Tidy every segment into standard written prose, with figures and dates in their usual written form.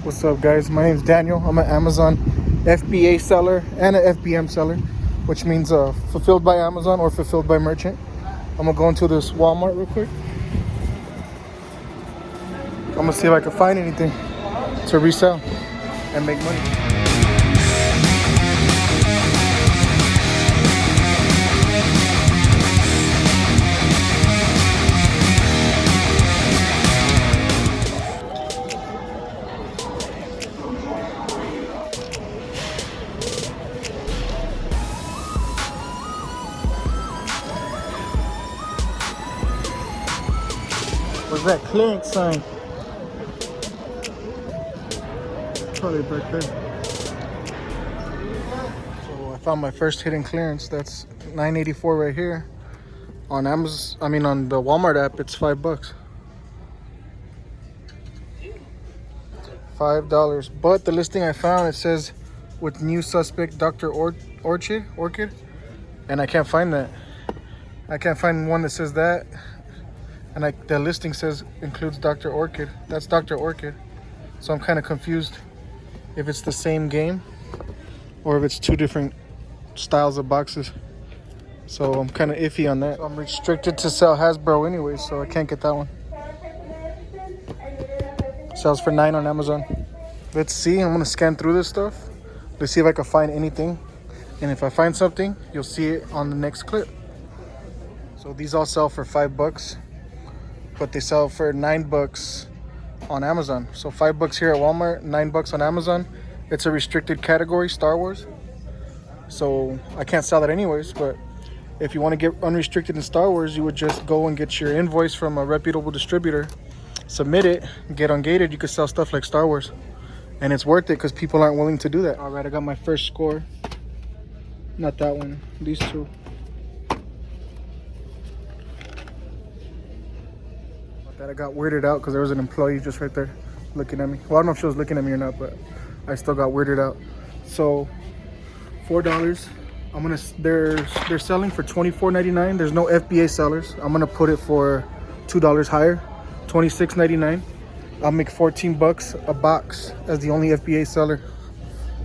What's up, guys? My name's Daniel. I'm an Amazon FBA seller and an FBM seller, which means fulfilled by Amazon or fulfilled by merchant. I'm gonna go into this Walmart real quick. I'm gonna see if I can find anything to resell and make money. Where's that clearance sign? Probably back there. So I found my first hidden clearance. That's $9.84 right here. On Amazon, on the Walmart app, it's $5. $5. But the listing I found, it says with new suspect Dr. Orchid, and I can't find that. I can't find one that says that. And the listing says includes Dr. Orchid. That's Dr. Orchid. So I'm kind of confused if it's the same game or if it's two different styles of boxes. So I'm kind of iffy on that. So I'm restricted to sell Hasbro anyway, so I can't get that one. Sells for $9 on Amazon. Let's see. I'm gonna scan through this stuff. Let's see if I can find anything. And if I find something, you'll see it on the next clip. So these all sell for $5, but they sell for $9 on Amazon. So $5 here at Walmart, $9 on Amazon. It's a restricted category, Star Wars. So I can't sell that anyways, but if you want to get unrestricted in Star Wars, you would just go and get your invoice from a reputable distributor, submit it, get ungated. You could sell stuff like Star Wars, and it's worth it because people aren't willing to do that. All right, I got my first score. Not that one, these two. That I got weirded out because there was an employee just right there looking at me. Well, I don't know if she was looking at me or not, but I still got weirded out. So $4. They're selling for $24.99. There's no FBA sellers. I'm gonna put it for $2 higher, $26.99. I'll make $14 a box as the only FBA seller.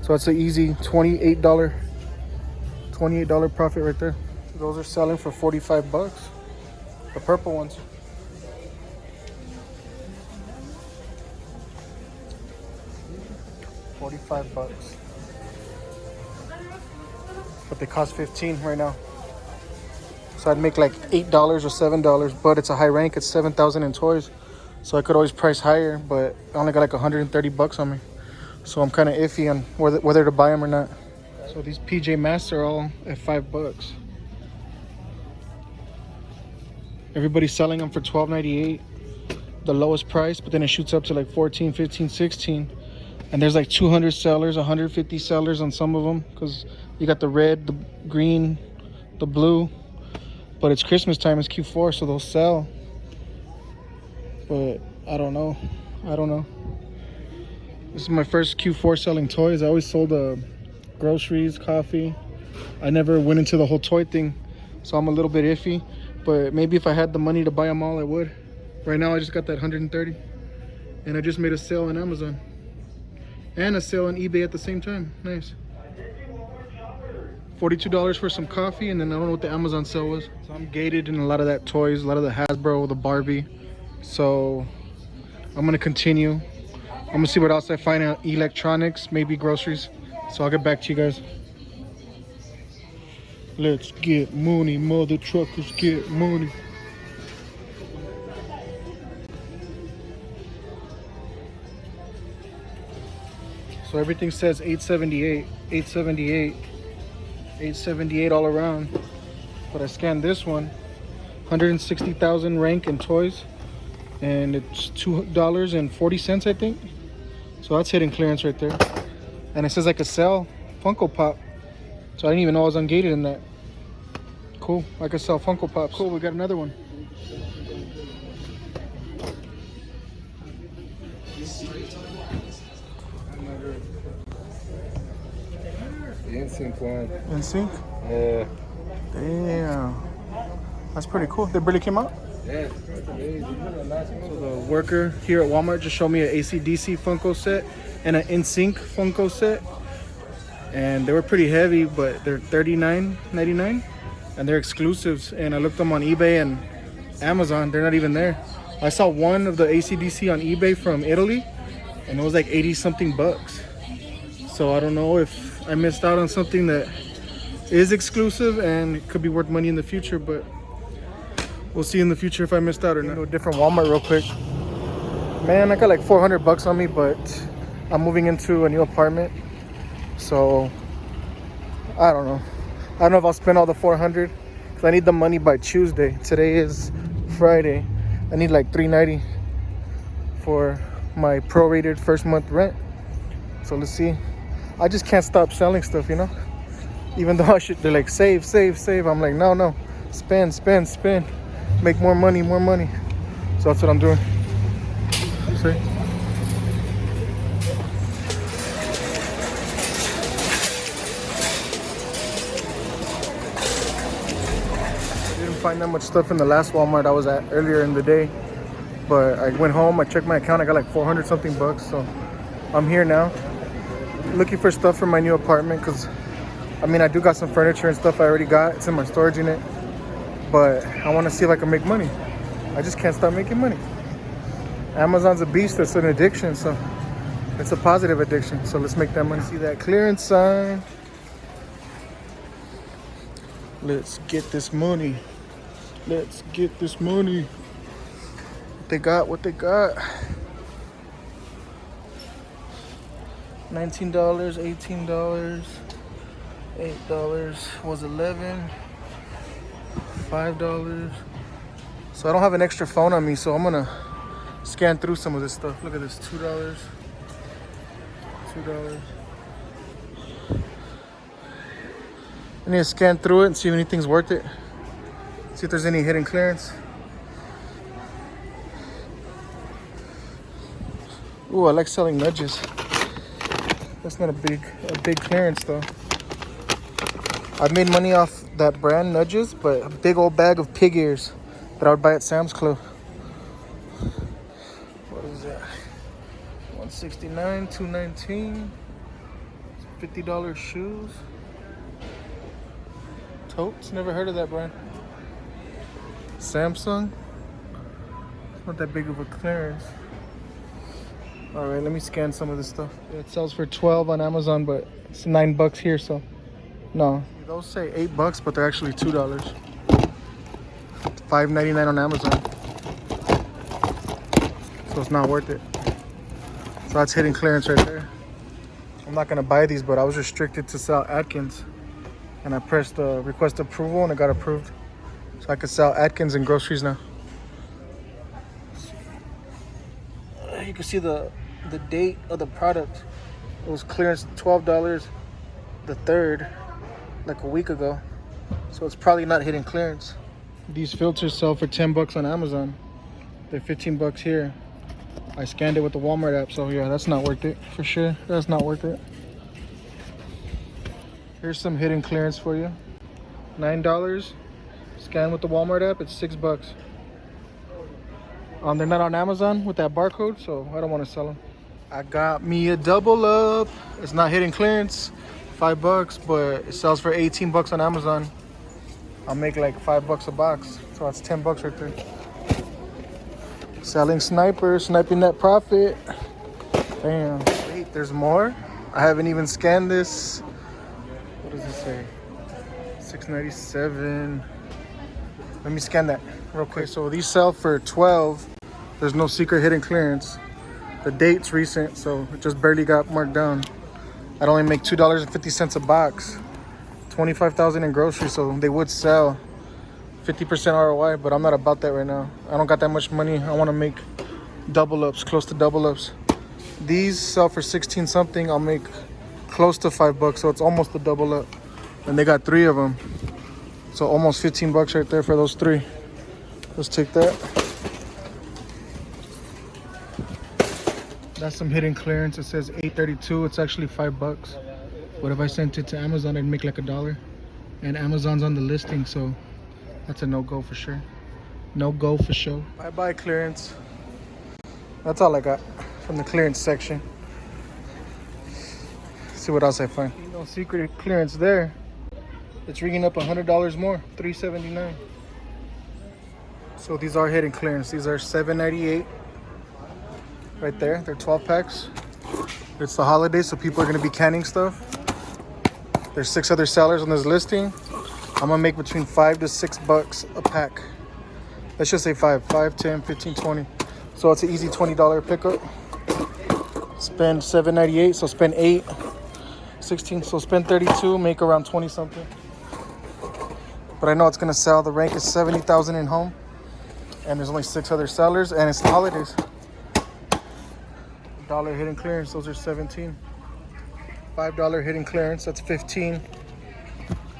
So it's an easy $28 profit right there. Those are selling for $45. The purple ones. $45. But they cost $15 right now. So I'd make like $8 or $7, but it's a high rank. It's 7,000 in toys. So I could always price higher, but I only got like $130 on me. So I'm kind of iffy on whether to buy them or not. So these PJ Masks are all at $5. Everybody's selling them for $12.98, the lowest price, but then it shoots up to like $14, $15, $16. And there's like 200 sellers, 150 sellers on some of them, because you got the red, the green, the blue. But it's Christmas time, it's Q4, so they'll sell. But I don't know. This is my first Q4 selling toys. I always sold groceries, coffee. I never went into the whole toy thing, so I'm a little bit iffy. But maybe if I had the money to buy them all, I would. Right now, I just got that 130. And I just made a sale on Amazon. And a sale on eBay at the same time. Nice. $42 for some coffee, and then I don't know what the Amazon sale was. So I'm gated in a lot of that toys, a lot of the Hasbro, the Barbie. So I'm gonna continue. I'm gonna see what else I find out. Electronics, maybe groceries. So I'll get back to you guys. Let's get money, mother truckers, get money. So everything says 878, 878, 878 all around. But I scanned this one, 160,000 rank in toys, and it's $2.40, I think. So that's hidden clearance right there. And it says I could sell Funko Pop. So I didn't even know I was ungated in that. Cool, I could sell Funko Pops. Cool, we got another one. NSYNC one. NSYNC? Yeah. Damn. That's pretty cool. They barely came out? Yes, that's amazing. You know the last one? So the worker here at Walmart just showed me an AC/DC Funko set and an NSYNC Funko set. And they were pretty heavy, but they're $39.99 and they're exclusives. And I looked them on eBay and Amazon, they're not even there. I saw one of the AC/DC on eBay from Italy and it was like 80 something bucks. So I don't know if I missed out on something that is exclusive and it could be worth money in the future, but we'll see in the future if I missed out or not. Go to a different Walmart real quick. Man, I got like 400 bucks on me, but I'm moving into a new apartment. So I don't know. I don't know if I'll spend all the 400 because I need the money by Tuesday. Today is Friday. I need like $390 for my prorated first month rent. So let's see. I just can't stop selling stuff, you know? Even though they're like save. I'm like, no. Spend. Make more money. So that's what I'm doing. See? Find that much stuff in the last Walmart I was at earlier in the day, but I went home, I checked my account, I got like 400 something bucks. So I'm here now looking for stuff for my new apartment because I mean I do got some furniture and stuff I already got. It's in my storage unit, but I want to see if I can make money. I just can't stop making money. Amazon's a beast. It's an addiction, so it's a positive addiction. So let's make that money. See that clearance sign. Let's get this money. Let's get this money. What they got. $19, $18, $8 was $11, $5. So I don't have an extra phone on me, so I'm gonna scan through some of this stuff. Look at this, $2. I need to scan through it and see if anything's worth it. See if there's any hidden clearance. Ooh, I like selling nudges. That's not a big clearance though. I made money off that brand Nudges, but a big old bag of pig ears that I would buy at Sam's Club. What is that? $169, $219, $50 shoes. Totes, never heard of that brand. Samsung. It's not that big of a clearance. All right, let me scan some of this stuff. It sells for $12 on Amazon, but it's $9 here, so no. Those say $8, but they're actually $2. $5.99 on Amazon. So it's not worth it. So that's hidden clearance right there. I'm not gonna buy these, but I was restricted to sell Atkins. And I pressed request approval and it got approved. So I could sell Atkins and groceries now. You can see the date of the product. It was clearance $12 the 3rd, like a week ago. So it's probably not hidden clearance. These filters sell for $10 on Amazon. They're $15 here. I scanned it with the Walmart app, so yeah, that's not worth it for sure. That's not worth it. Here's some hidden clearance for you. $9. Scan with the Walmart app, it's $6. They're not on Amazon with that barcode, so I don't want to sell them. I got me a double up. It's not hidden clearance, $5, but it sells for $18 on Amazon. I'll make like $5 a box, so that's $10 right there. Selling Sniper, sniping net profit. Damn. Wait, there's more. I haven't even scanned this. What does it say? $6.97. Let me scan that real quick. So these sell for $12. There's no secret hidden clearance. The date's recent, so it just barely got marked down. I'd only make $2.50 a box. 25,000 in groceries, so they would sell 50% ROI, but I'm not about that right now. I don't got that much money. I want to make double ups, close to double ups. These sell for 16 something. I'll make close to $5, so it's almost a double up. And they got 3 of them, so almost $15 right there for those 3. Let's take that. That's some hidden clearance. It says $8.32. It's actually $5. But if I sent it to Amazon, I'd make like $1. And Amazon's on the listing, so that's a no-go for sure. No go for sure. Bye-bye clearance. That's all I got from the clearance section. See what else I find. No secret clearance there. It's ringing up $100 more, $379. So these are hidden clearance. These are $7.98 right there. They're 12 packs. It's the holidays, so people are gonna be canning stuff. There's 6 other sellers on this listing. I'm gonna make between $5 to $6 a pack. Let's just say 5, 10, 15, 20. So it's an easy $20 pickup. Spend $7.98, so spend 8, 16, so spend 32, make around 20 something. But I know it's gonna sell. The rank is 70,000 in home, and there's only 6 other sellers, and it's the holidays. $1 hidden clearance, those are 17. $5 hidden clearance, that's 15.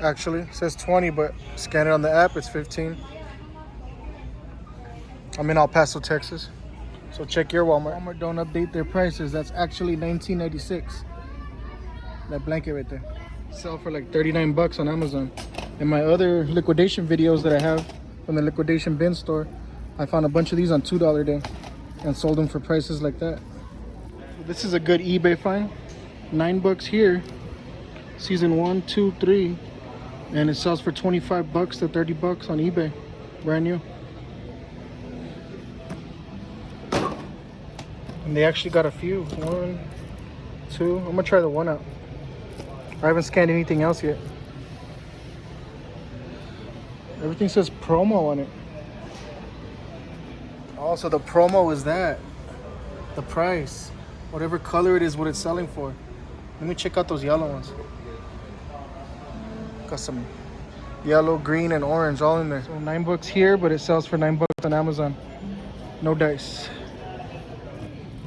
Actually, it says 20, but scan it on the app, it's 15. I'm in El Paso, Texas. So check your Walmart. Walmart don't update their prices. That's actually $19.96. That blanket right there. Sell for like $39 on Amazon. In my other liquidation videos that I have from the liquidation bin store, I found a bunch of these on $2 day and sold them for prices like that. This is a good eBay find. $9 here. Season 1, 2, 3. And it sells for $25 to $30 on eBay. Brand new. And they actually got a few. 1, 2. I'm gonna try the 1 out. I haven't scanned anything else yet. Everything says promo on it. Also, the promo is that. The price. Whatever color it is, what it's selling for. Let me check out those yellow ones. Got some yellow, green, and orange all in there. So $9 here, but it sells for $9 on Amazon. No dice.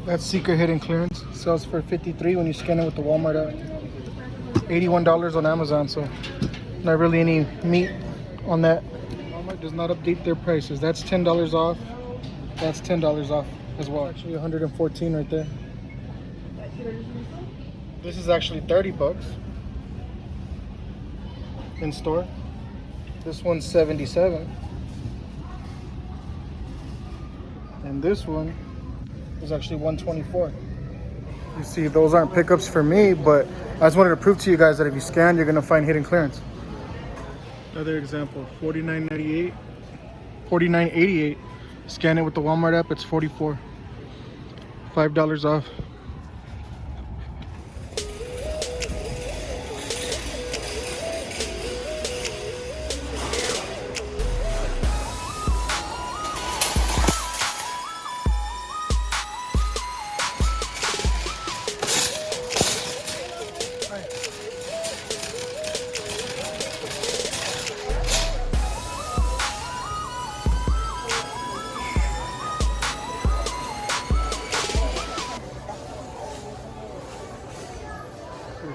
That's secret hidden clearance. Sells for $53 when you scan it with the Walmart app. $81 on Amazon, so not really any meat on that. Walmart does not update their prices. That's $10 off. That's $10 off as well. Actually, 114 right there. This is actually $30 in store. This one's 77, and this one is actually 124. You see, those aren't pickups for me, but I just wanted to prove to you guys that if you scan, you're gonna find hidden clearance. Another example, $49.98, $49.88. Scan it with the Walmart app, it's $44. $5 off.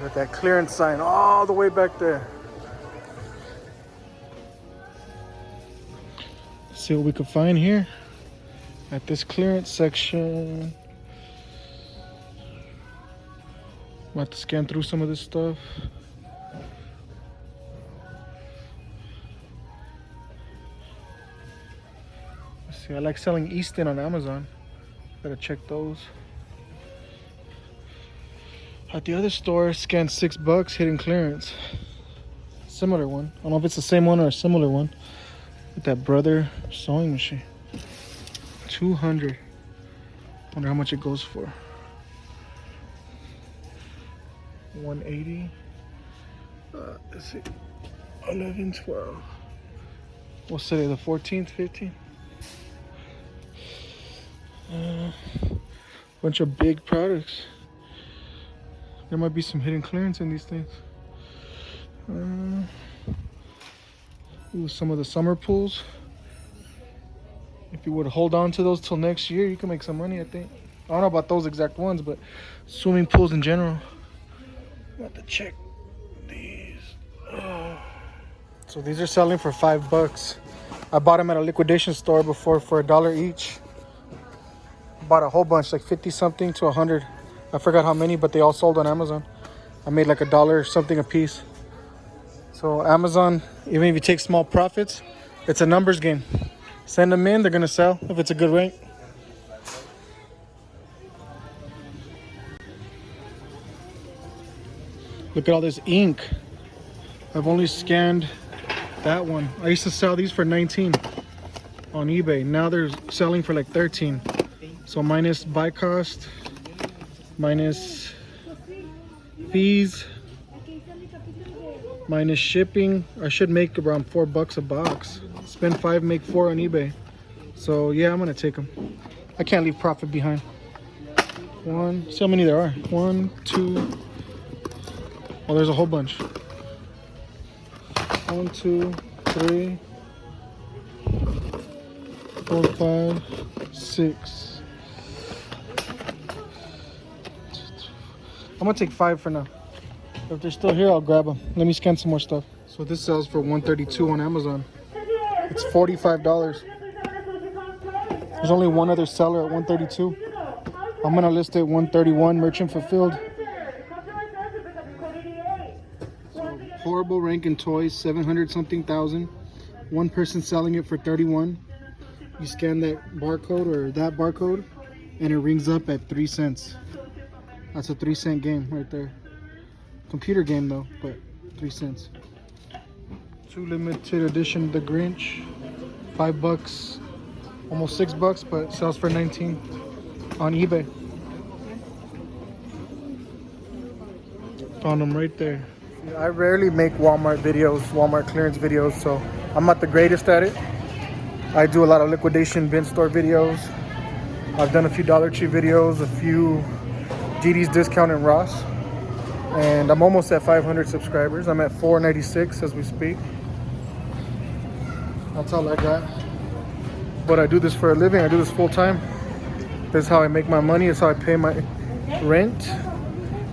Got that clearance sign all the way back there. Let's see what we can find here at this clearance section. I'm about to scan through some of this stuff. Let's see, I like selling Easton on Amazon. Gotta check those. At the other store, scanned $6, hidden clearance. Similar one. I don't know if it's the same one or a similar one. With that Brother sewing machine. $200. Wonder how much it goes for. $180. Let's see. 11, 12. What's today? The 14th, 15th? Bunch of big products. There might be some hidden clearance in these things. Ooh, some of the summer pools. If you would hold on to those till next year, you can make some money, I think. I don't know about those exact ones, but swimming pools in general. I'm about to check these. Oh. So these are selling for $5. I bought them at a liquidation store before for $1 each. Bought a whole bunch, like 50 something to 100. I forgot how many, but they all sold on Amazon. I made like $1 something a piece. So Amazon, even if you take small profits, it's a numbers game. Send them in. They're gonna sell if it's a good rate. Look at all this ink. I've only scanned that one. I used to sell these for 19 on eBay. Now they're selling for like 13. So minus buy cost, minus fees, minus shipping. I should make around $4 a box. Spend 5, make 4 on eBay. So yeah, I'm gonna take them. I can't leave profit behind. See how many there are. 1, 2. Oh, there's a whole bunch. 1, 2, 3, 4, 5, 6. I'm gonna take 5 for now. If they're still here, I'll grab them. Let me scan some more stuff. So this sells for $132 on Amazon. It's $45. There's only one other seller at $132. I'm gonna list it $131, merchant fulfilled. Horrible ranking toys, 700 something thousand. One person selling it for 31. You scan that barcode or that barcode and it rings up at 3 cents. That's a 3-cent game right there. Computer game though, but 3 cents. 2 limited edition The Grinch, $5, almost $6, but it sells for 19 on eBay. Found them right there. I rarely make Walmart videos, Walmart clearance videos, so I'm not the greatest at it. I do a lot of liquidation bin store videos. I've done a few Dollar Tree videos, a few DD's Discount and Ross. And I'm almost at 500 subscribers. I'm at 496 as we speak. That's all I got. But I do this for a living. I do this full time. This is how I make my money. This is how I pay my rent.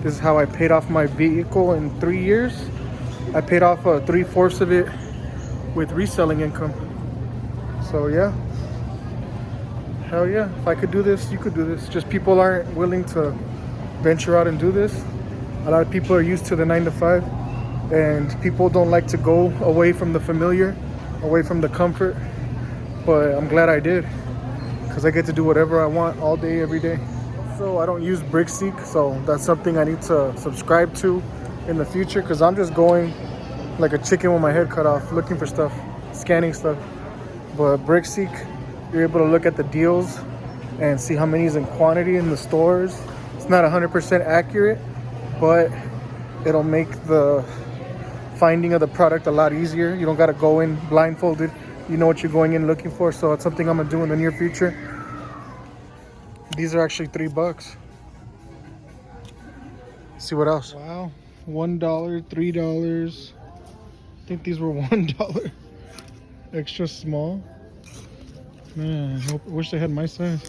This is how I paid off my vehicle in 3 years. I paid off 3/4 of it with reselling income. So yeah, hell yeah. If I could do this, you could do this. Just people aren't willing to venture out and do this. A lot of people are used to the 9 to 5 and people don't like to go away from the familiar, away from the comfort. But I'm glad I did, because I get to do whatever I want all day, every day. So I don't use Brickseek, so that's something I need to subscribe to in the future, because I'm just going like a chicken with my head cut off, looking for stuff, scanning stuff. But Brickseek, you're able to look at the deals and see how many is in quantity in the stores. It's not 100% accurate, but it'll make the finding of the product a lot easier. You don't got to go in blindfolded. You know what you're going in looking for. So it's something I'm gonna do in the near future. These are actually $3. See what else? Wow, $1, $3. I think these were $1. Extra small. Man, I wish they had my size.